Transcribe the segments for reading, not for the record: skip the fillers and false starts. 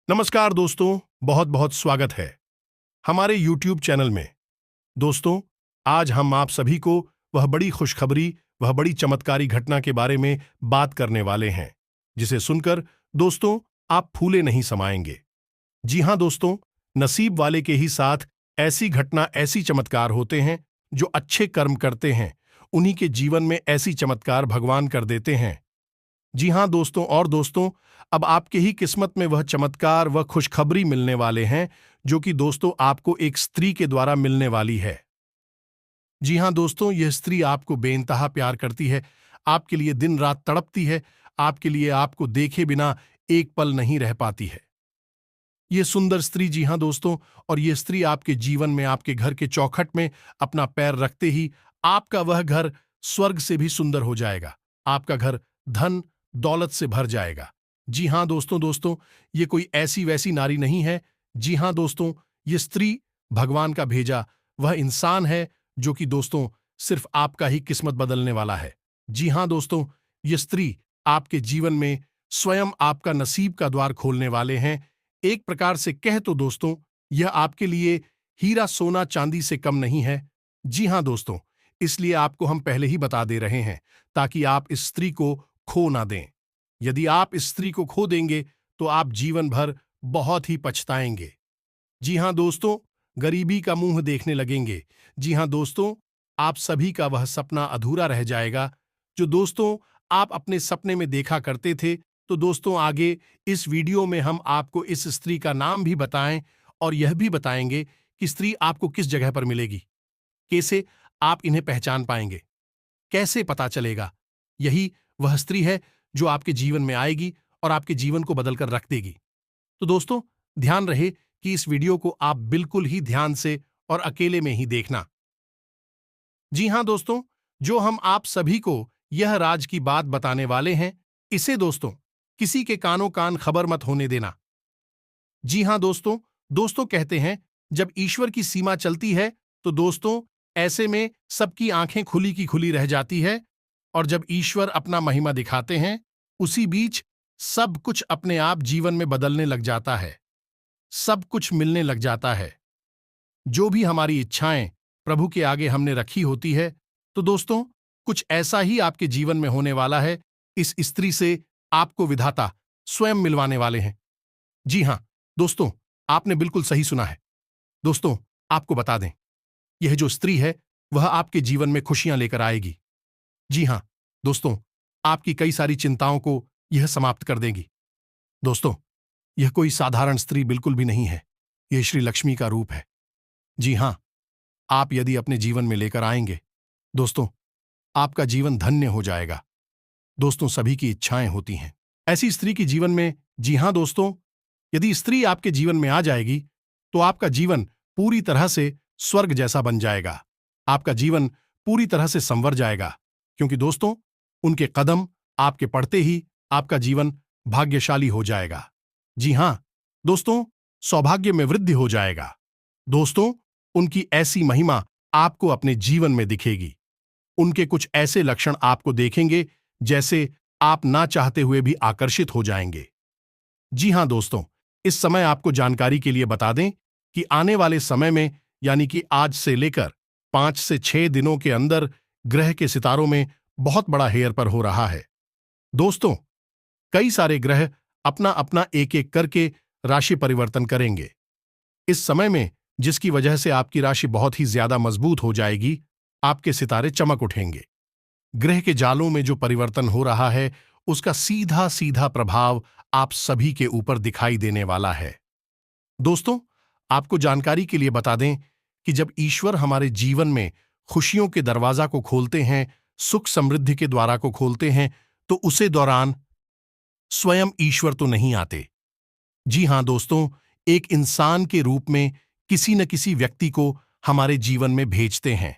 नमस्कार दोस्तों, बहुत बहुत स्वागत है हमारे YouTube चैनल में। दोस्तों, आज हम आप सभी को वह बड़ी खुशखबरी, वह बड़ी चमत्कारी घटना के बारे में बात करने वाले हैं, जिसे सुनकर दोस्तों आप फूले नहीं समाएंगे। जी हां दोस्तों, नसीब वाले के ही साथ ऐसी घटना, ऐसी चमत्कार होते हैं। जो अच्छे कर्म करते हैं उन्हीं के जीवन में ऐसी चमत्कार भगवान कर देते हैं। जी हां दोस्तों, और दोस्तों अब आपके ही किस्मत में वह चमत्कार, वह खुशखबरी मिलने वाले हैं, जो कि दोस्तों आपको एक स्त्री के द्वारा मिलने वाली है। जी हां दोस्तों, यह स्त्री आपको बेइंतहा प्यार करती है, आपके लिए दिन रात तड़पती है, आपके लिए आपको देखे बिना एक पल नहीं रह पाती है। यह सुंदर स्त्री, जी हां दोस्तों, और यह स्त्री आपके जीवन में, आपके घर के चौखट में अपना पैर रखते ही आपका वह घर स्वर्ग से भी सुंदर हो जाएगा। आपका घर धन दौलत से भर जाएगा। जी हां दोस्तों, ये कोई ऐसी वैसी नारी नहीं है। जी हां दोस्तों, ये स्त्री भगवान का भेजा वह इंसान है, जो कि दोस्तों सिर्फ आपका ही किस्मत बदलने वाला है। जी हां दोस्तों, ये स्त्री आपके जीवन में स्वयं आपका नसीब का द्वार खोलने वाले हैं। एक प्रकार से कह तो दोस्तों, यह आपके लिए हीरा सोना चांदी से कम नहीं है। जी हां दोस्तों, इसलिए आपको हम पहले ही बता दे रहे हैं, ताकि आप इस स्त्री को खो ना दें। यदि आप इस स्त्री को खो देंगे तो आप जीवन भर बहुत ही पछताएंगे। जी हां दोस्तों, गरीबी का मुंह देखने लगेंगे। जी हां दोस्तों, आप सभी का वह सपना अधूरा रह जाएगा, जो दोस्तों आप अपने सपने में देखा करते थे। तो दोस्तों आगे इस वीडियो में हम आपको इस स्त्री का नाम भी बताएं, और यह भी बताएंगे कि स्त्री आपको किस जगह पर मिलेगी, कैसे आप इन्हें पहचान पाएंगे, कैसे पता चलेगा। यही वह स्त्री है जो आपके जीवन में आएगी और आपके जीवन को बदलकर रख देगी। तो दोस्तों ध्यान रहे कि इस वीडियो को आप बिल्कुल ही ध्यान से और अकेले में ही देखना। जी हां दोस्तों, जो हम आप सभी को यह राज की बात बताने वाले हैं, इसे दोस्तों किसी के कानों कान खबर मत होने देना। जी हां दोस्तों, दोस्तों कहते हैं जब ईश्वर की सीमा चलती है तो दोस्तों ऐसे में सबकी आंखें खुली की खुली रह जाती है, और जब ईश्वर अपना महिमा दिखाते हैं उसी बीच सब कुछ अपने आप जीवन में बदलने लग जाता है, सब कुछ मिलने लग जाता है। जो भी हमारी इच्छाएं प्रभु के आगे हमने रखी होती है, तो दोस्तों कुछ ऐसा ही आपके जीवन में होने वाला है। इस स्त्री से आपको विधाता स्वयं मिलवाने वाले हैं। जी हां दोस्तों, आपने बिल्कुल सही सुना है। दोस्तों आपको बता दें, यह जो स्त्री है वह आपके जीवन में खुशियां लेकर आएगी। जी हां दोस्तों, आपकी कई सारी चिंताओं को यह समाप्त कर देगी। दोस्तों यह कोई साधारण स्त्री बिल्कुल भी नहीं है, यह श्री लक्ष्मी का रूप है। जी हां, आप यदि अपने जीवन में लेकर आएंगे दोस्तों, आपका जीवन धन्य हो जाएगा। दोस्तों सभी की इच्छाएं होती हैं ऐसी स्त्री के जीवन में। जी हां दोस्तों, यदि स्त्री आपके जीवन में आ जाएगी तो आपका जीवन पूरी तरह से स्वर्ग जैसा बन जाएगा। आपका जीवन पूरी तरह से संवर जाएगा, क्योंकि दोस्तों उनके कदम आपके पड़ते ही आपका जीवन भाग्यशाली हो जाएगा। जी हां दोस्तों, सौभाग्य में वृद्धि हो जाएगा। दोस्तों उनकी ऐसी महिमा आपको अपने जीवन में दिखेगी। उनके कुछ ऐसे लक्षण आपको देखेंगे जैसे आप ना चाहते हुए भी आकर्षित हो जाएंगे। जी हां दोस्तों, इस समय आपको जानकारी के लिए बता दें कि आने वाले समय में, यानी कि आज से लेकर 5 से 6 दिनों के अंदर ग्रह के सितारों में बहुत बड़ा हेर पर हो रहा है। दोस्तों कई सारे ग्रह अपना अपना एक एक करके राशि परिवर्तन करेंगे इस समय में, जिसकी वजह से आपकी राशि बहुत ही ज्यादा मजबूत हो जाएगी। आपके सितारे चमक उठेंगे। ग्रह के जालों में जो परिवर्तन हो रहा है उसका सीधा सीधा प्रभाव आप सभी के ऊपर दिखाई देने वाला है। दोस्तों आपको जानकारी के लिए बता दें कि जब ईश्वर हमारे जीवन में खुशियों के दरवाजा को खोलते हैं, सुख समृद्धि के द्वारा को खोलते हैं, तो उसे दौरान स्वयं ईश्वर तो नहीं आते। जी हां दोस्तों, एक इंसान के रूप में किसी न किसी व्यक्ति को हमारे जीवन में भेजते हैं।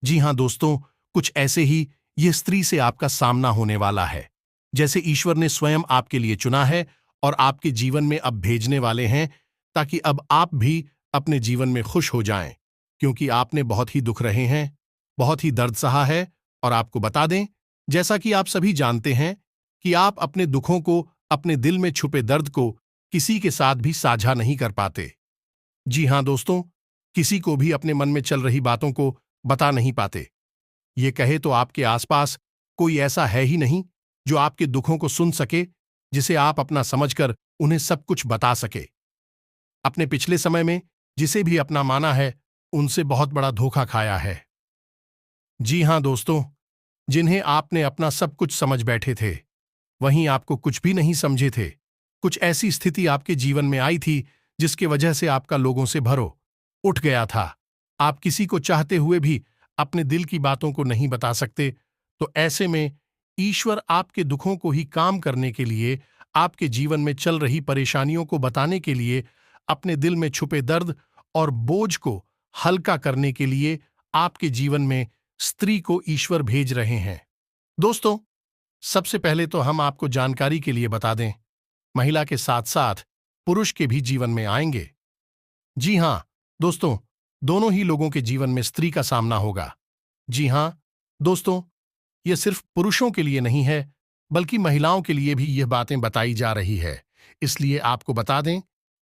जी हां दोस्तों, कुछ ऐसे ही यह स्त्री से आपका सामना होने वाला है, जैसे ईश्वर ने स्वयं आपके लिए चुना है और आपके जीवन में अब भेजने वाले हैं, ताकि अब आप भी अपने जीवन में खुश हो जाएं, क्योंकि आपने बहुत ही दुख रहे हैं, बहुत ही दर्द सहा है। और आपको बता दें, जैसा कि आप सभी जानते हैं कि आप अपने दुखों को, अपने दिल में छुपे दर्द को किसी के साथ भी साझा नहीं कर पाते। जी हाँ दोस्तों, किसी को भी अपने मन में चल रही बातों को बता नहीं पाते। ये कहे तो आपके आसपास कोई ऐसा है ही नहीं जो आपके दुखों को सुन सके, जिसे आप अपना समझकर उन्हें सब कुछ बता सके। अपने पिछले समय में जिसे भी अपना माना है, उनसे बहुत बड़ा धोखा खाया है। जी हाँ दोस्तों, जिन्हें आपने अपना सब कुछ समझ बैठे थे, वहीं आपको कुछ भी नहीं समझे थे। कुछ ऐसी स्थिति आपके जीवन में आई थी जिसकी वजह से आपका लोगों से भरो उठ गया था। आप किसी को चाहते हुए भी अपने दिल की बातों को नहीं बता सकते। तो ऐसे में ईश्वर आपके दुखों को ही काम करने के लिए, आपके जीवन में चल रही परेशानियों को बताने के लिए, अपने दिल में छुपे दर्द और बोझ को हल्का करने के लिए आपके जीवन में स्त्री को ईश्वर भेज रहे हैं। दोस्तों, सबसे पहले तो हम आपको जानकारी के लिए बता दें, महिला के साथ साथ पुरुष के भी जीवन में आएंगे। जी हां दोस्तों, दोनों ही लोगों के जीवन में स्त्री का सामना होगा। जी हां दोस्तों, यह सिर्फ पुरुषों के लिए नहीं है, बल्कि महिलाओं के लिए भी यह बातें बताई जा रही है। इसलिए आपको बता दें,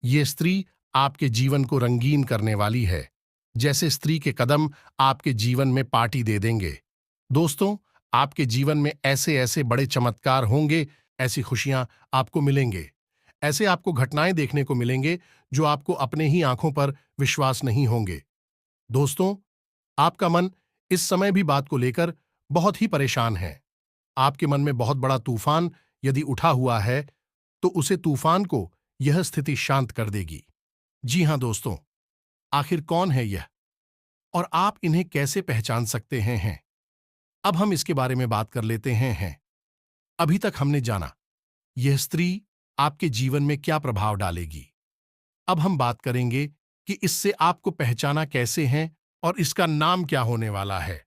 यह स्त्री आपके जीवन को रंगीन करने वाली है। जैसे स्त्री के कदम आपके जीवन में पार्टी दे देंगे। दोस्तों, आपके जीवन में ऐसे ऐसे बड़े चमत्कार होंगे, ऐसी खुशियां आपको मिलेंगे, ऐसे आपको घटनाएं देखने को मिलेंगे जो आपको अपने ही आंखों पर विश्वास नहीं होंगे। दोस्तों, आपका मन इस समय भी बात को लेकर बहुत ही परेशान है। आपके मन में बहुत बड़ा तूफान यदि उठा हुआ है, तो उसे तूफान को यह स्थिति शांत कर देगी। जी हां दोस्तों, आखिर कौन है यह और आप इन्हें कैसे पहचान सकते हैं? अब हम इसके बारे में बात कर लेते हैं। अभी तक हमने जाना यह स्त्री आपके जीवन में क्या प्रभाव डालेगी। अब हम बात करेंगे कि इससे आपको पहचाना कैसे है और इसका नाम क्या होने वाला है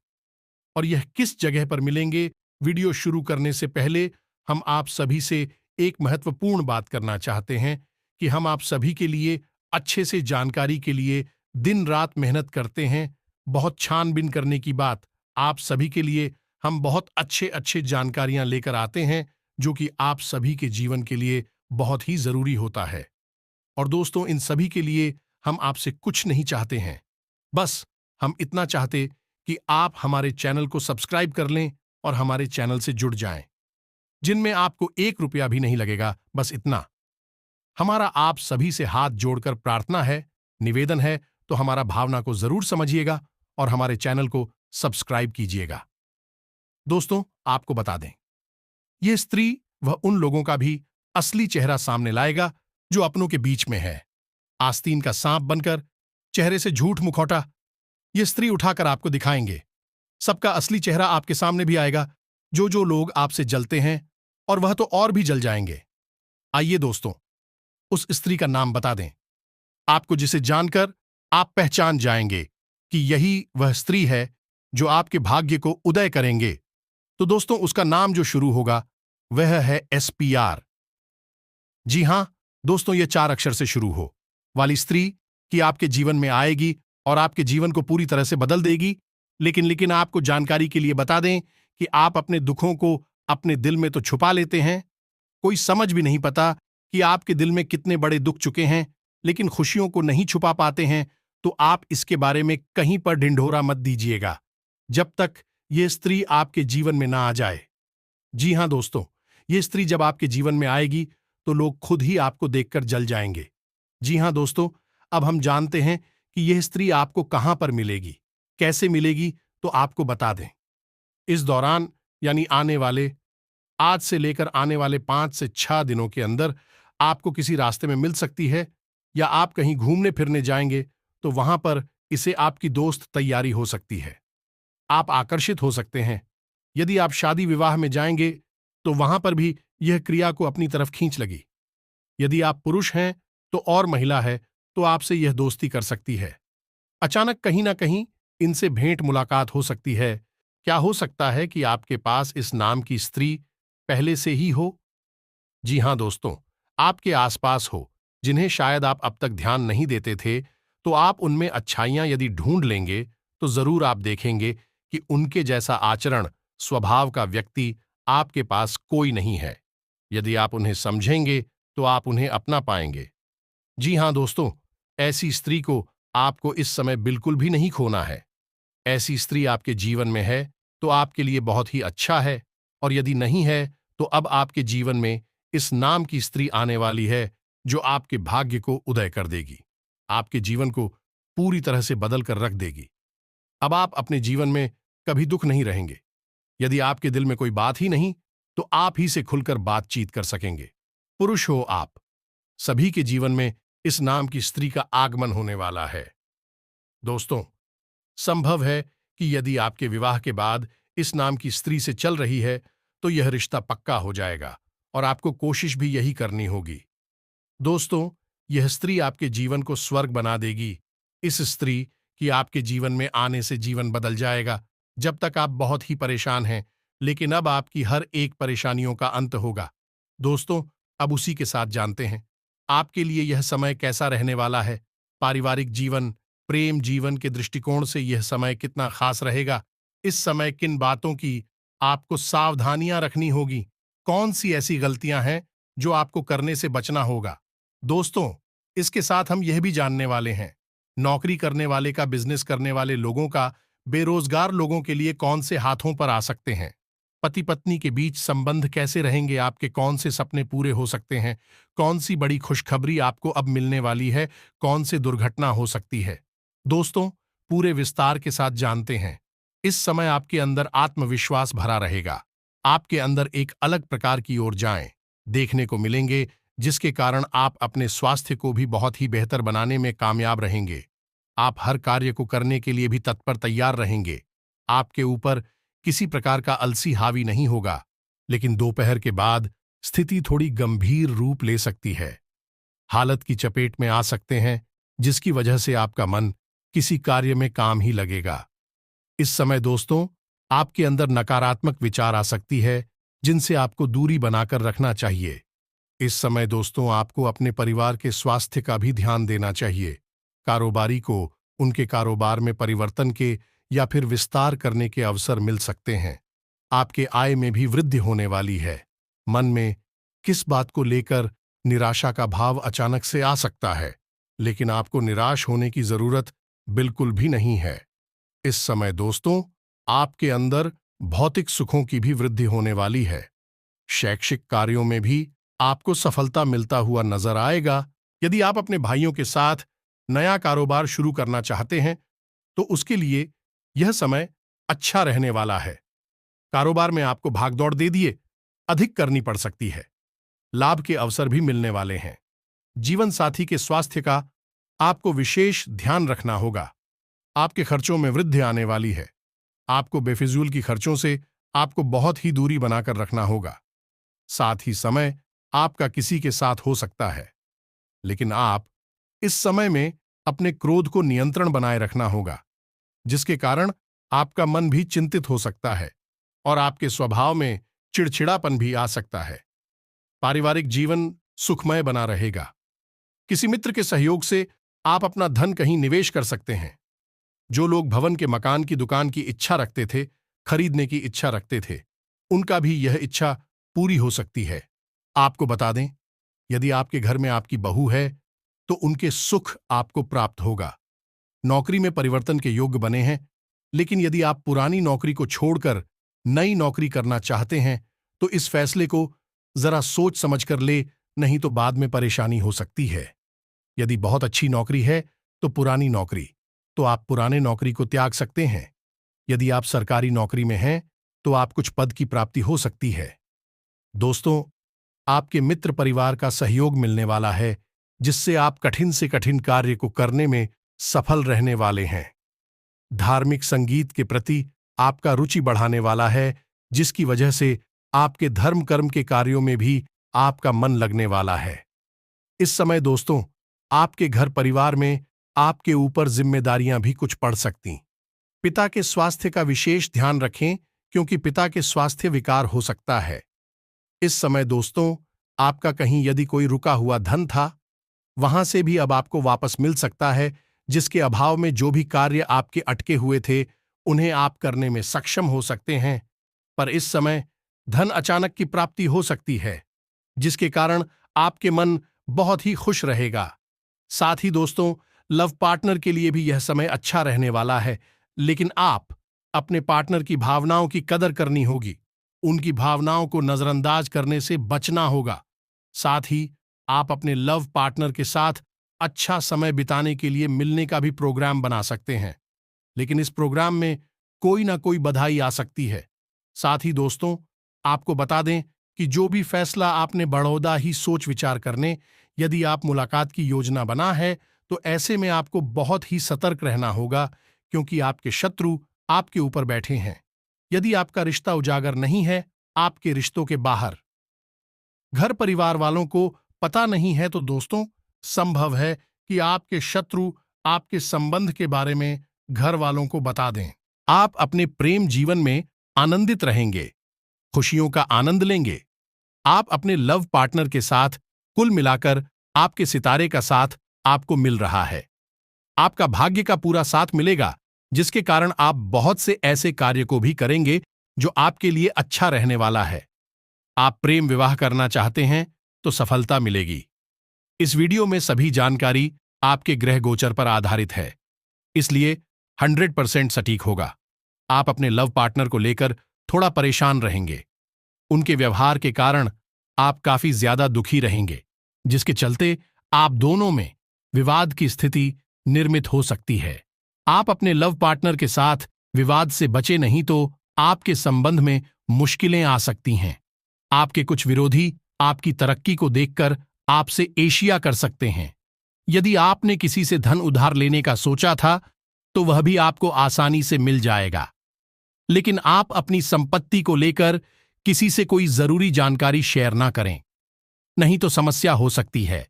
और यह किस जगह पर मिलेंगे। वीडियो शुरू करने से पहले हम आप सभी से एक महत्वपूर्ण बात करना चाहते हैं कि हम आप सभी के लिए अच्छे से जानकारी के लिए दिन रात मेहनत करते हैं। बहुत छानबीन करने की बात, आप सभी के लिए हम बहुत अच्छे अच्छे जानकारियां लेकर आते हैं, जो कि आप सभी के जीवन के लिए बहुत ही जरूरी होता है। और दोस्तों, इन सभी के लिए हम आपसे कुछ नहीं चाहते हैं, बस हम इतना चाहते कि आप हमारे चैनल को सब्सक्राइब कर लें और हमारे चैनल से जुड़ जाएं, जिनमें आपको 1 रुपया भी नहीं लगेगा। बस इतना हमारा आप सभी से हाथ जोड़कर प्रार्थना है, निवेदन है, तो हमारा भावना को जरूर समझिएगा और हमारे चैनल को सब्सक्राइब कीजिएगा। दोस्तों, आपको बता दें, यह स्त्री वह उन लोगों का भी असली चेहरा सामने लाएगा जो अपनों के बीच में है। आस्तीन का सांप बनकर, चेहरे से झूठ मुखौटा ये स्त्री उठाकर आपको दिखाएंगे। सबका असली चेहरा आपके सामने भी आएगा। जो जो लोग आपसे जलते हैं, और वह तो और भी जल जाएंगे। आइए दोस्तों, उस स्त्री का नाम बता दें आपको, जिसे जानकर आप पहचान जाएंगे कि यही वह स्त्री है जो आपके भाग्य को उदय करेंगे। तो दोस्तों, उसका नाम जो शुरू होगा वह है SPR। जी हां दोस्तों, यह 4 अक्षर से शुरू हो वाली स्त्री की आपके जीवन में आएगी और आपके जीवन को पूरी तरह से बदल देगी। लेकिन आपको जानकारी के लिए बता दें कि आप अपने दुखों को अपने दिल में तो छुपा लेते हैं। कोई समझ भी नहीं पाता कि आपके दिल में कितने बड़े दुख चुके हैं, लेकिन खुशियों को नहीं छुपा पाते हैं। तो आप इसके बारे में कहीं पर ढिंढोरा मत दीजिएगा जब तक ये स्त्री आपके जीवन में ना आ जाए। जी हां दोस्तों, ये स्त्री जब आपके जीवन में आएगी तो लोग खुद ही आपको देखकर जल जाएंगे। जी हां दोस्तों, अब हम जानते हैं कि यह स्त्री आपको कहां पर मिलेगी, कैसे मिलेगी, तो आपको बता दें। इस दौरान, यानी आने वाले, आज से लेकर आने वाले 5 से 6 दिनों के अंदर आपको किसी रास्ते में मिल सकती है, या आप कहीं घूमने फिरने जाएंगे तो वहां पर इसे आपकी दोस्त तैयारी हो सकती है। आप आकर्षित हो सकते हैं। यदि आप शादी विवाह में जाएंगे तो वहां पर भी यह क्रिया को अपनी तरफ खींच लगी। यदि आप पुरुष हैं तो और महिला है तो आपसे यह दोस्ती कर सकती है। अचानक कहीं ना कहीं इनसे भेंट मुलाकात हो सकती है। क्या हो सकता है कि आपके पास इस नाम की स्त्री पहले से ही हो? जी हां दोस्तों, आपके आसपास हो, जिन्हें शायद आप अब तक ध्यान नहीं देते थे। तो आप उनमें अच्छाइयां यदि ढूंढ लेंगे तो जरूर आप देखेंगे कि उनके जैसा आचरण, स्वभाव का व्यक्ति आपके पास कोई नहीं है। यदि आप उन्हें समझेंगे तो आप उन्हें अपना पाएंगे। जी हाँ दोस्तों, ऐसी स्त्री को आपको इस समय बिल्कुल भी नहीं खोना है। ऐसी स्त्री आपके जीवन में है तो आपके लिए बहुत ही अच्छा है, और यदि नहीं है तो अब आपके जीवन में इस नाम की स्त्री आने वाली है जो आपके भाग्य को उदय कर देगी, आपके जीवन को पूरी तरह से बदल कर रख देगी। अब आप अपने जीवन में कभी दुख नहीं रहेंगे। यदि आपके दिल में कोई बात ही नहीं तो आप ही से खुलकर बातचीत कर सकेंगे। पुरुष हो आप, सभी के जीवन में इस नाम की स्त्री का आगमन होने वाला है। दोस्तों, संभव है कि यदि आपके विवाह के बाद इस नाम की स्त्री से चल रही है तो यह रिश्ता पक्का हो जाएगा, और आपको कोशिश भी यही करनी होगी। दोस्तों, यह स्त्री आपके जीवन को स्वर्ग बना देगी। इस स्त्री की आपके जीवन में आने से जीवन बदल जाएगा। जब तक आप बहुत ही परेशान हैं, लेकिन अब आपकी हर एक परेशानियों का अंत होगा। दोस्तों, अब उसी के साथ जानते हैं आपके लिए यह समय कैसा रहने वाला है। पारिवारिक जीवन, प्रेम जीवन के दृष्टिकोण से यह समय कितना खास रहेगा। इस समय किन बातों की आपको सावधानियां रखनी होगी, कौन सी ऐसी गलतियां हैं जो आपको करने से बचना होगा। दोस्तों, इसके साथ हम यह भी जानने वाले हैं नौकरी करने वाले का, बिजनेस करने वाले लोगों का, बेरोजगार लोगों के लिए कौन से हाथों पर आ सकते हैं। पति पत्नी के बीच संबंध कैसे रहेंगे, आपके कौन से सपने पूरे हो सकते हैं, कौन सी बड़ी खुशखबरी आपको अब मिलने वाली है, कौन से दुर्घटना हो सकती है। दोस्तों, पूरे विस्तार के साथ जानते हैं। इस समय आपके अंदर आत्मविश्वास भरा रहेगा। आपके अंदर एक अलग प्रकार की ऊर्जाएं देखने को मिलेंगे, जिसके कारण आप अपने स्वास्थ्य को भी बहुत ही बेहतर बनाने में कामयाब रहेंगे। आप हर कार्य को करने के लिए भी तत्पर तैयार रहेंगे। आपके ऊपर किसी प्रकार का अलसी हावी नहीं होगा, लेकिन दोपहर के बाद स्थिति थोड़ी गंभीर रूप ले सकती है। हालत की चपेट में आ सकते हैं, जिसकी वजह से आपका मन किसी कार्य में काम ही लगेगा। इस समय दोस्तों, आपके अंदर नकारात्मक विचार आ सकती है, जिनसे आपको दूरी बनाकर रखना चाहिए। इस समय दोस्तों, आपको अपने परिवार के स्वास्थ्य का भी ध्यान देना चाहिए। कारोबारी को उनके कारोबार में परिवर्तन के या फिर विस्तार करने के अवसर मिल सकते हैं। आपके आय में भी वृद्धि होने वाली है। मन में किस बात को लेकर निराशा का भाव अचानक से आ सकता है, लेकिन आपको निराश होने की जरूरत बिल्कुल भी नहीं है। इस समय दोस्तों, आपके अंदर भौतिक सुखों की भी वृद्धि होने वाली है। शैक्षिक कार्यों में भी आपको सफलता मिलता हुआ नजर आएगा। यदि आप अपने भाइयों के साथ नया कारोबार शुरू करना चाहते हैं तो उसके लिए यह समय अच्छा रहने वाला है। कारोबार में आपको भागदौड़ दे दिए अधिक करनी पड़ सकती है। लाभ के अवसर भी मिलने वाले हैं। जीवन साथी के स्वास्थ्य का आपको विशेष ध्यान रखना होगा। आपके खर्चों में वृद्धि आने वाली है। आपको बेफिजूल की खर्चों से आपको बहुत ही दूरी बनाकर रखना होगा। साथ ही समय आपका किसी के साथ हो सकता है, लेकिन आप इस समय में अपने क्रोध को नियंत्रण बनाए रखना होगा, जिसके कारण आपका मन भी चिंतित हो सकता है और आपके स्वभाव में चिड़चिड़ापन भी आ सकता है। पारिवारिक जीवन सुखमय बना रहेगा। किसी मित्र के सहयोग से आप अपना धन कहीं निवेश कर सकते हैं। जो लोग भवन के मकान की दुकान की इच्छा रखते थे, खरीदने की इच्छा रखते थे, उनका भी यह इच्छा पूरी हो सकती है। आपको बता दें, यदि आपके घर में आपकी बहू है तो उनके सुख आपको प्राप्त होगा। नौकरी में परिवर्तन के योग्य बने हैं, लेकिन यदि आप पुरानी नौकरी को छोड़कर नई नौकरी करना चाहते हैं तो इस फैसले को जरा सोच समझ कर ले, नहीं तो बाद में परेशानी हो सकती है। यदि बहुत अच्छी नौकरी है तो पुरानी नौकरी, तो आप पुराने नौकरी को त्याग सकते हैं। यदि आप सरकारी नौकरी में हैं तो आप कुछ पद की प्राप्ति हो सकती है। दोस्तों, आपके मित्र परिवार का सहयोग मिलने वाला है, जिससे आप कठिन से कठिन कार्य को करने में सफल रहने वाले हैं। धार्मिक संगीत के प्रति आपका रुचि बढ़ाने वाला है, जिसकी वजह से आपके धर्म कर्म के कार्यों में भी आपका मन लगने वाला है। इस समय दोस्तों, आपके घर परिवार में आपके ऊपर जिम्मेदारियां भी कुछ पड़ सकती। पिता के स्वास्थ्य का विशेष ध्यान रखें, क्योंकि पिता के स्वास्थ्य विकार हो सकता है। इस समय दोस्तों, आपका कहीं यदि कोई रुका हुआ धन था, वहां से भी अब आपको वापस मिल सकता है, जिसके अभाव में जो भी कार्य आपके अटके हुए थे उन्हें आप करने में सक्षम हो सकते हैं। पर इस समय धन अचानक की प्राप्ति हो सकती है, जिसके कारण आपके मन बहुत ही खुश रहेगा। साथ ही दोस्तों, लव पार्टनर के लिए भी यह समय अच्छा रहने वाला है, लेकिन आप अपने पार्टनर की भावनाओं की कदर करनी होगी। उनकी भावनाओं को नजरअंदाज करने से बचना होगा। साथ ही आप अपने लव पार्टनर के साथ अच्छा समय बिताने के लिए मिलने का भी प्रोग्राम बना सकते हैं, लेकिन इस प्रोग्राम में कोई ना कोई बधाई आ सकती है। साथ ही दोस्तों, आपको बता दें कि जो भी फैसला आपने बड़ौदा ही सोच विचार करने, यदि आप मुलाकात की योजना बना है तो ऐसे में आपको बहुत ही सतर्क रहना होगा, क्योंकि आपके शत्रु आपके ऊपर बैठे हैं। यदि आपका रिश्ता उजागर नहीं है, आपके रिश्तों के बाहर घर परिवार वालों को पता नहीं है, तो दोस्तों संभव है कि आपके शत्रु आपके संबंध के बारे में घर वालों को बता दें। आप अपने प्रेम जीवन में आनंदित रहेंगे, खुशियों का आनंद लेंगे। आप अपने लव पार्टनर के साथ कुल मिलाकर आपके सितारे का साथ आपको मिल रहा है। आपका भाग्य का पूरा साथ मिलेगा, जिसके कारण आप बहुत से ऐसे कार्य को भी करेंगे जो आपके लिए अच्छा रहने वाला है। आप प्रेम विवाह करना चाहते हैं तो सफलता मिलेगी। इस वीडियो में सभी जानकारी आपके ग्रह गोचर पर आधारित है, इसलिए 100% सटीक होगा। आप अपने लव पार्टनर को लेकर थोड़ा परेशान रहेंगे। उनके व्यवहार के कारण आप काफी ज्यादा दुखी रहेंगे, जिसके चलते आप दोनों में विवाद की स्थिति निर्मित हो सकती है। आप अपने लव पार्टनर के साथ विवाद से बचे नहीं तो आपके संबंध में मुश्किलें आ सकती हैं। आपके कुछ विरोधी आपकी तरक्की को देखकर आपसे एशिया कर सकते हैं। यदि आपने किसी से धन उधार लेने का सोचा था तो वह भी आपको आसानी से मिल जाएगा, लेकिन आप अपनी संपत्ति को लेकर किसी से कोई जरूरी जानकारी शेयर ना करें, नहीं तो समस्या हो सकती है।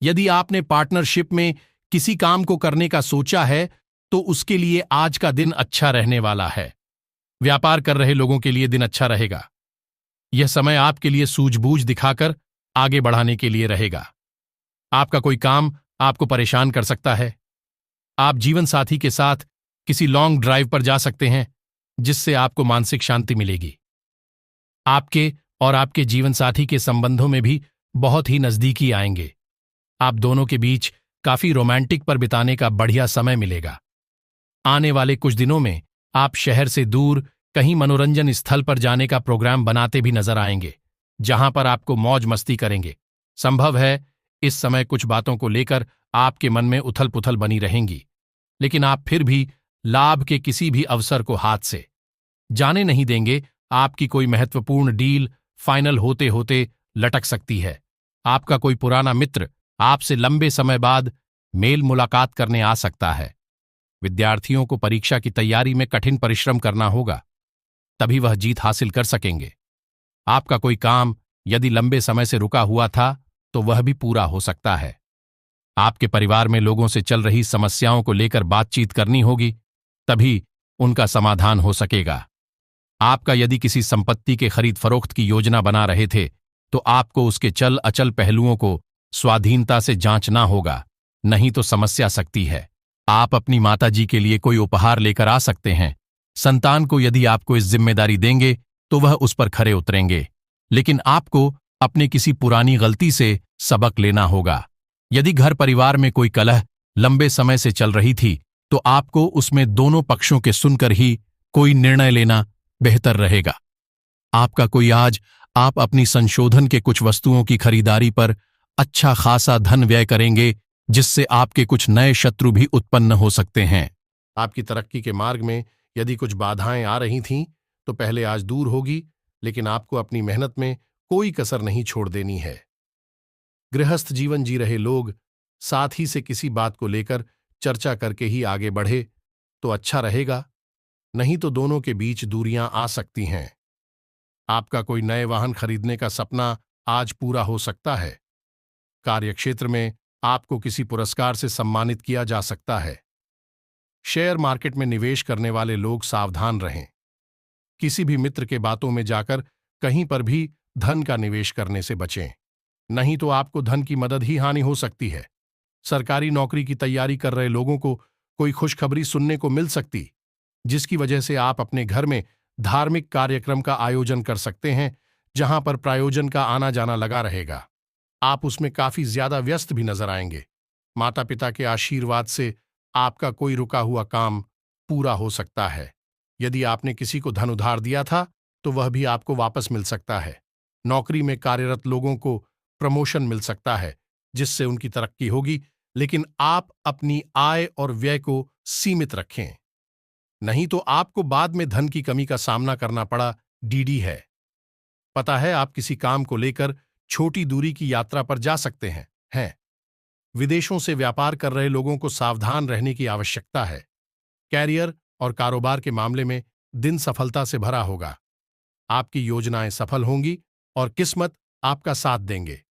यदि आपने पार्टनरशिप में किसी काम को करने का सोचा है तो उसके लिए आज का दिन अच्छा रहने वाला है। व्यापार कर रहे लोगों के लिए दिन अच्छा रहेगा। यह समय आपके लिए सूझबूझ दिखाकर आगे बढ़ाने के लिए रहेगा। आपका कोई काम आपको परेशान कर सकता है। आप जीवन साथी के साथ किसी लॉन्ग ड्राइव पर जा सकते हैं, जिससे आपको मानसिक शांति मिलेगी। आपके और आपके जीवन साथी के संबंधों में भी बहुत ही नजदीकी आएंगे। आप दोनों के बीच काफी रोमांटिक पर बिताने का बढ़िया समय मिलेगा। आने वाले कुछ दिनों में आप शहर से दूर कहीं मनोरंजन स्थल पर जाने का प्रोग्राम बनाते भी नजर आएंगे, जहां पर आपको मौज मस्ती करेंगे। संभव है इस समय कुछ बातों को लेकर आपके मन में उथल पुथल बनी रहेंगी, लेकिन आप फिर भी लाभ के किसी भी अवसर को हाथ से जाने नहीं देंगे। आपकी कोई महत्वपूर्ण डील फाइनल होते होते लटक सकती है। आपका कोई पुराना मित्र आपसे लंबे समय बाद मेल मुलाकात करने आ सकता है। विद्यार्थियों को परीक्षा की तैयारी में कठिन परिश्रम करना होगा, तभी वह जीत हासिल कर सकेंगे। आपका कोई काम यदि लंबे समय से रुका हुआ था तो वह भी पूरा हो सकता है। आपके परिवार में लोगों से चल रही समस्याओं को लेकर बातचीत करनी होगी, तभी उनका समाधान हो सकेगा। आपका यदि किसी संपत्ति के खरीद फरोख्त की योजना बना रहे थे तो आपको उसके चल अचल पहलुओं को स्वाधीनता से जांचना होगा, नहीं तो समस्या आ सकती है। आप अपनी माताजी के लिए कोई उपहार लेकर आ सकते हैं। संतान को यदि आपको इस जिम्मेदारी देंगे तो वह उस पर खरे उतरेंगे, लेकिन आपको अपने किसी पुरानी गलती से सबक लेना होगा। यदि घर परिवार में कोई कलह लंबे समय से चल रही थी तो आपको उसमें दोनों पक्षों के सुनकर ही कोई निर्णय लेना बेहतर रहेगा। आपका कोई आज आप अपनी संशोधन के कुछ वस्तुओं की खरीदारी पर अच्छा खासा धन व्यय करेंगे, जिससे आपके कुछ नए शत्रु भी उत्पन्न हो सकते हैं। आपकी तरक्की के मार्ग में यदि कुछ बाधाएं आ रही थीं तो पहले आज दूर होगी, लेकिन आपको अपनी मेहनत में कोई कसर नहीं छोड़ देनी है। गृहस्थ जीवन जी रहे लोग साथी से किसी बात को लेकर चर्चा करके ही आगे बढ़े तो अच्छा रहेगा, नहीं तो दोनों के बीच दूरियां आ सकती हैं। आपका कोई नए वाहन खरीदने का सपना आज पूरा हो सकता है। कार्यक्षेत्र में आपको किसी पुरस्कार से सम्मानित किया जा सकता है। शेयर मार्केट में निवेश करने वाले लोग सावधान रहें। किसी भी मित्र के बातों में जाकर कहीं पर भी धन का निवेश करने से बचें, नहीं तो आपको धन की मदद ही हानि हो सकती है। सरकारी नौकरी की तैयारी कर रहे लोगों को कोई खुशखबरी सुनने को मिल सकती, जिसकी वजह से आप अपने घर में धार्मिक कार्यक्रम का आयोजन कर सकते हैं, जहां पर प्रायोजन का आना जाना लगा रहेगा। आप उसमें काफी ज्यादा व्यस्त भी नजर आएंगे। माता पिता के आशीर्वाद से आपका कोई रुका हुआ काम पूरा हो सकता है। यदि आपने किसी को धन उधार दिया था तो वह भी आपको वापस मिल सकता है। नौकरी में कार्यरत लोगों को प्रमोशन मिल सकता है, जिससे उनकी तरक्की होगी, लेकिन आप अपनी आय और व्यय को सीमित रखें, नहीं तो आपको बाद में धन की कमी का सामना करना पड़ा। डीडी है। पता है, आप किसी काम को लेकर छोटी दूरी की यात्रा पर जा सकते हैं। विदेशों से व्यापार कर रहे लोगों को सावधान रहने की आवश्यकता है। कैरियर और कारोबार के मामले में दिन सफलता से भरा होगा। आपकी योजनाएं सफल होंगी और किस्मत आपका साथ देंगे।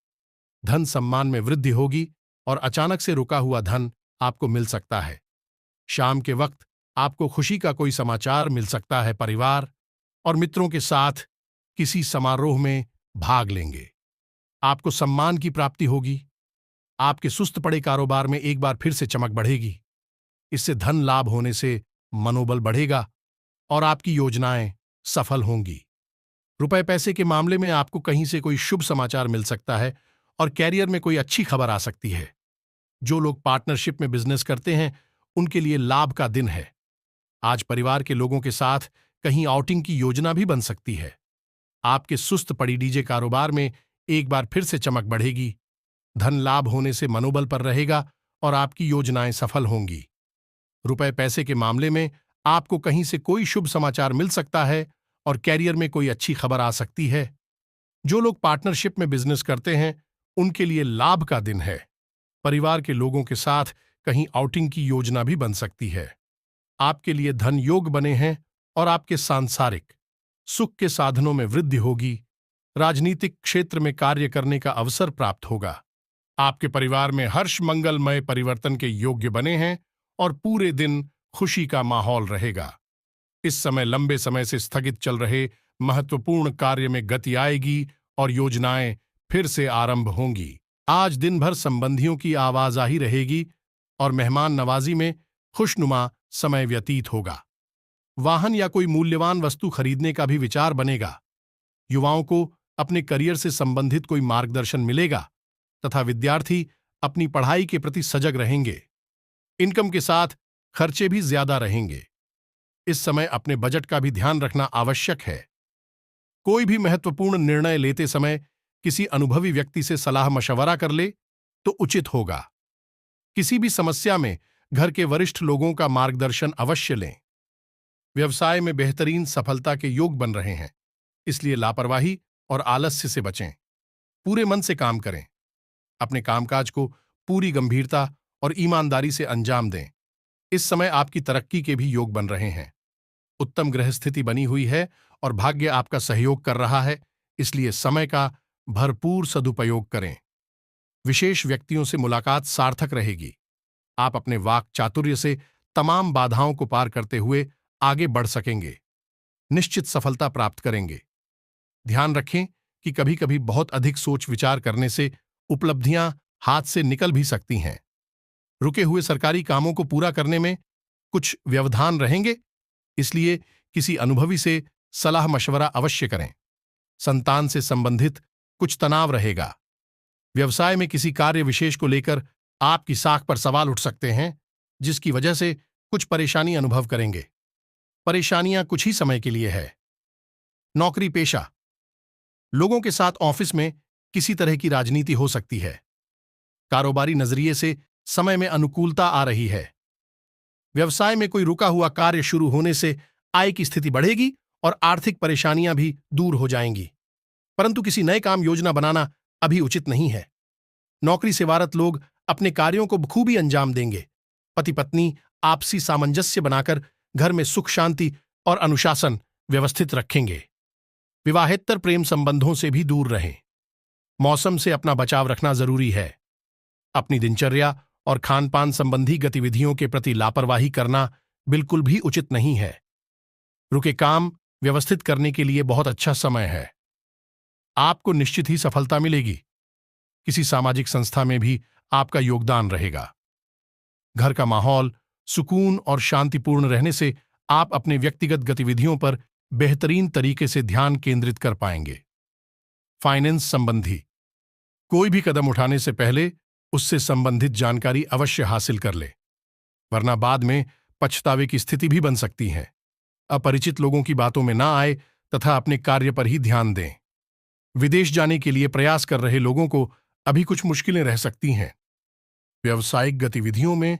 धन सम्मान में वृद्धि होगी और अचानक से रुका हुआ धन आपको मिल सकता है। शाम के वक्त आपको खुशी का कोई समाचार मिल सकता है। परिवार और मित्रों के साथ किसी समारोह में भाग लेंगे। आपको सम्मान की प्राप्ति होगी। आपके सुस्त पड़े कारोबार में एक बार फिर से चमक बढ़ेगी। इससे धन लाभ होने से मनोबल बढ़ेगा और आपकी योजनाएं सफल होंगी। रुपए पैसे के मामले में आपको कहीं से कोई शुभ समाचार मिल सकता है और कैरियर में कोई अच्छी खबर आ सकती है। जो लोग पार्टनरशिप में बिजनेस करते हैं उनके लिए लाभ का दिन है। आज परिवार के लोगों के साथ कहीं आउटिंग की योजना भी बन सकती है। आपके सुस्त पड़ी डीजे कारोबार में एक बार फिर से चमक बढ़ेगी। धन लाभ होने से मनोबल पर रहेगा और आपकी योजनाएं सफल होंगी। रुपए पैसे के मामले में आपको कहीं से कोई शुभ समाचार मिल सकता है और कैरियर में कोई अच्छी खबर आ सकती है। जो लोग पार्टनरशिप में बिजनेस करते हैं उनके लिए लाभ का दिन है। परिवार के लोगों के साथ कहीं आउटिंग की योजना भी बन सकती है। आपके लिए धन योग बने हैं और आपके सांसारिक सुख के साधनों में वृद्धि होगी। राजनीतिक क्षेत्र में कार्य करने का अवसर प्राप्त होगा। आपके परिवार में हर्ष मंगलमय परिवर्तन के योग्य बने हैं और पूरे दिन खुशी का माहौल रहेगा। इस समय लंबे समय से स्थगित चल रहे महत्वपूर्ण कार्य में गति आएगी और योजनाएं फिर से आरंभ होंगी। आज दिन भर संबंधियों की आवाजाही रहेगी और मेहमान नवाजी में खुशनुमा समय व्यतीत होगा। वाहन या कोई मूल्यवान वस्तु खरीदने का भी विचार बनेगा। युवाओं को अपने करियर से संबंधित कोई मार्गदर्शन मिलेगा तथा विद्यार्थी अपनी पढ़ाई के प्रति सजग रहेंगे। इनकम के साथ खर्चे भी ज्यादा रहेंगे। इस समय अपने बजट का भी ध्यान रखना आवश्यक है। कोई भी महत्वपूर्ण निर्णय लेते समय किसी अनुभवी व्यक्ति से सलाह मशवरा कर ले तो उचित होगा। किसी भी समस्या में घर के वरिष्ठ लोगों का मार्गदर्शन अवश्य लें। व्यवसाय में बेहतरीन सफलता के योग बन रहे हैं, इसलिए लापरवाही और आलस्य से बचें। पूरे मन से काम करें। अपने कामकाज को पूरी गंभीरता और ईमानदारी से अंजाम दें। इस समय आपकी तरक्की के भी योग बन रहे हैं। उत्तम ग्रह स्थिति बनी हुई है और भाग्य आपका सहयोग कर रहा है, इसलिए समय का भरपूर सदुपयोग करें। विशेष व्यक्तियों से मुलाकात सार्थक रहेगी। आप अपने वाक चातुर्य से तमाम बाधाओं को पार करते हुए आगे बढ़ सकेंगे। निश्चित सफलता प्राप्त करेंगे। ध्यान रखें कि कभी कभी बहुत अधिक सोच विचार करने से उपलब्धियां हाथ से निकल भी सकती हैं। रुके हुए सरकारी कामों को पूरा करने में कुछ व्यवधान रहेंगे, इसलिए किसी अनुभवी से सलाह मशवरा अवश्य करें। संतान से संबंधित कुछ तनाव रहेगा। व्यवसाय में किसी कार्य विशेष को लेकर आपकी साख पर सवाल उठ सकते हैं, जिसकी वजह से कुछ परेशानी अनुभव करेंगे। परेशानियां कुछ ही समय के लिए है। नौकरी पेशा लोगों के साथ ऑफिस में किसी तरह की राजनीति हो सकती है। कारोबारी नजरिए से समय में अनुकूलता आ रही है। व्यवसाय में कोई रुका हुआ कार्य शुरू होने से आय की स्थिति बढ़ेगी और आर्थिक परेशानियां भी दूर हो जाएंगी। परंतु किसी नए काम योजना बनाना अभी उचित नहीं है। नौकरी सेवारत लोग अपने कार्यों को बखूबी अंजाम देंगे। पति पत्नी आपसी सामंजस्य बनाकर घर में सुख शांति और अनुशासन व्यवस्थित रखेंगे। विवाहेतर प्रेम संबंधों से भी दूर रहें। मौसम से अपना बचाव रखना जरूरी है। अपनी दिनचर्या और खान पान संबंधी गतिविधियों के प्रति लापरवाही करना बिल्कुल भी उचित नहीं है। रुके काम व्यवस्थित करने के लिए बहुत अच्छा समय है। आपको निश्चित ही सफलता मिलेगी। किसी सामाजिक संस्था में भी आपका योगदान रहेगा। घर का माहौल सुकून और शांतिपूर्ण रहने से आप अपने व्यक्तिगत गतिविधियों पर बेहतरीन तरीके से ध्यान केंद्रित कर पाएंगे। फाइनेंस संबंधी कोई भी कदम उठाने से पहले उससे संबंधित जानकारी अवश्य हासिल कर ले, वरना बाद में पछतावे की स्थिति भी बन सकती है। अपरिचित लोगों की बातों में ना आए तथा अपने कार्य पर ही ध्यान दें। विदेश जाने के लिए प्रयास कर रहे लोगों को अभी कुछ मुश्किलें रह सकती हैं। व्यावसायिक गतिविधियों में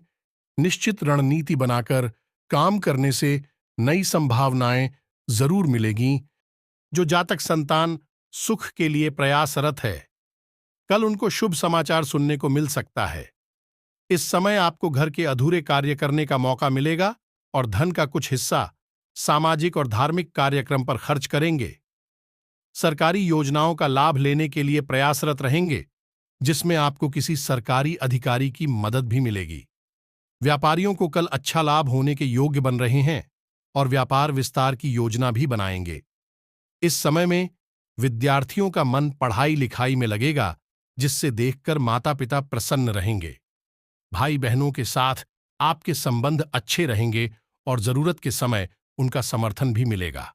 निश्चित रणनीति बनाकर काम करने से नई संभावनाएं जरूर मिलेगी। जो जातक संतान सुख के लिए प्रयासरत है, कल उनको शुभ समाचार सुनने को मिल सकता है। इस समय आपको घर के अधूरे कार्य करने का मौका मिलेगा और धन का कुछ हिस्सा सामाजिक और धार्मिक कार्यक्रम पर खर्च करेंगे। सरकारी योजनाओं का लाभ लेने के लिए प्रयासरत रहेंगे, जिसमें आपको किसी सरकारी अधिकारी की मदद भी मिलेगी। व्यापारियों को कल अच्छा लाभ होने के योग्य बन रहे हैं और व्यापार विस्तार की योजना भी बनाएंगे। इस समय में विद्यार्थियों का मन पढ़ाई लिखाई में लगेगा, जिससे देखकर माता पिता प्रसन्न रहेंगे। भाई बहनों के साथ आपके संबंध अच्छे रहेंगे और जरूरत के समय उनका समर्थन भी मिलेगा।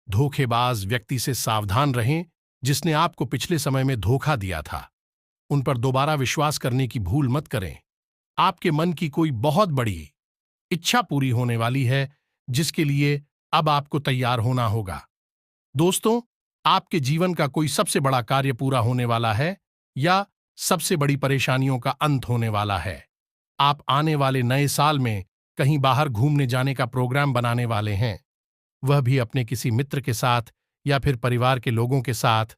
धोखेबाज व्यक्ति से सावधान रहें, जिसने आपको पिछले समय में धोखा दिया था। उन पर दोबारा विश्वास करने की भूल मत करें। आपके मन की कोई बहुत बड़ी इच्छा पूरी होने वाली है, जिसके लिए अब आपको तैयार होना होगा। दोस्तों, आपके जीवन का कोई सबसे बड़ा कार्य पूरा होने वाला है या सबसे बड़ी परेशानियों का अंत होने वाला है। आप आने वाले नए साल में कहीं बाहर घूमने जाने का प्रोग्राम बनाने वाले हैं, वह भी अपने किसी मित्र के साथ या फिर परिवार के लोगों के साथ।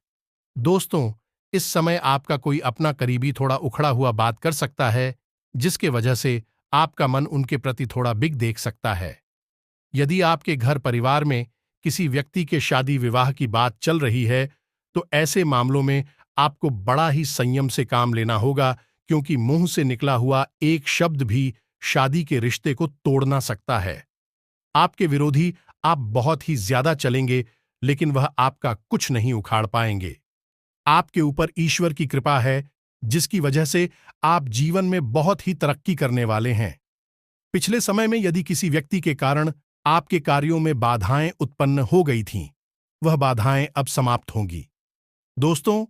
दोस्तों, इस समय आपका कोई अपना करीबी थोड़ा उखड़ा हुआ बात कर सकता है, जिसके वजह से आपका मन उनके प्रति थोड़ा बिग देख सकता है। यदि आपके घर परिवार में किसी व्यक्ति के शादी विवाह की बात चल रही है, तो ऐसे मामलों में आपको बड़ा ही संयम से काम लेना होगा, क्योंकि मुंह से निकला हुआ एक शब्द भी शादी के रिश्ते को तोड़ ना सकता है। आपके विरोधी आप बहुत ही ज्यादा चलेंगे, लेकिन वह आपका कुछ नहीं उखाड़ पाएंगे। आपके ऊपर ईश्वर की कृपा है, जिसकी वजह से आप जीवन में बहुत ही तरक्की करने वाले हैं। पिछले समय में यदि किसी व्यक्ति के कारण आपके कार्यों में बाधाएं उत्पन्न हो गई थीं, वह बाधाएं अब समाप्त होंगी। दोस्तों,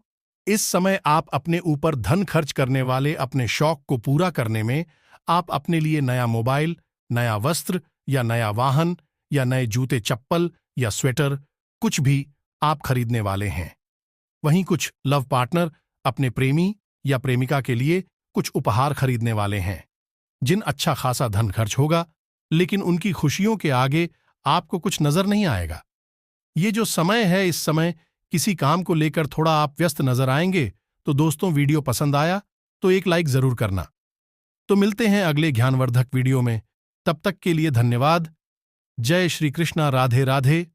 इस समय आप अपने ऊपर धन खर्च करने वाले अपने शौक को पूरा करने में आप अपने लिए नया मोबाइल, नया वस्त्र या नया वाहन या नए जूते चप्पल या स्वेटर कुछ भी आप खरीदने वाले हैं। वहीं कुछ लव पार्टनर अपने प्रेमी या प्रेमिका के लिए कुछ उपहार खरीदने वाले हैं, जिन अच्छा खासा धन खर्च होगा, लेकिन उनकी खुशियों के आगे आपको कुछ नजर नहीं आएगा। ये जो समय है, इस समय किसी काम को लेकर थोड़ा आप व्यस्त नजर आएंगे। तो दोस्तों, वीडियो पसंद आया तो एक लाइक जरूर करना। तो मिलते हैं अगले ज्ञानवर्धक वीडियो में। तब तक के लिए धन्यवाद। जय श्री कृष्णा। राधे राधे।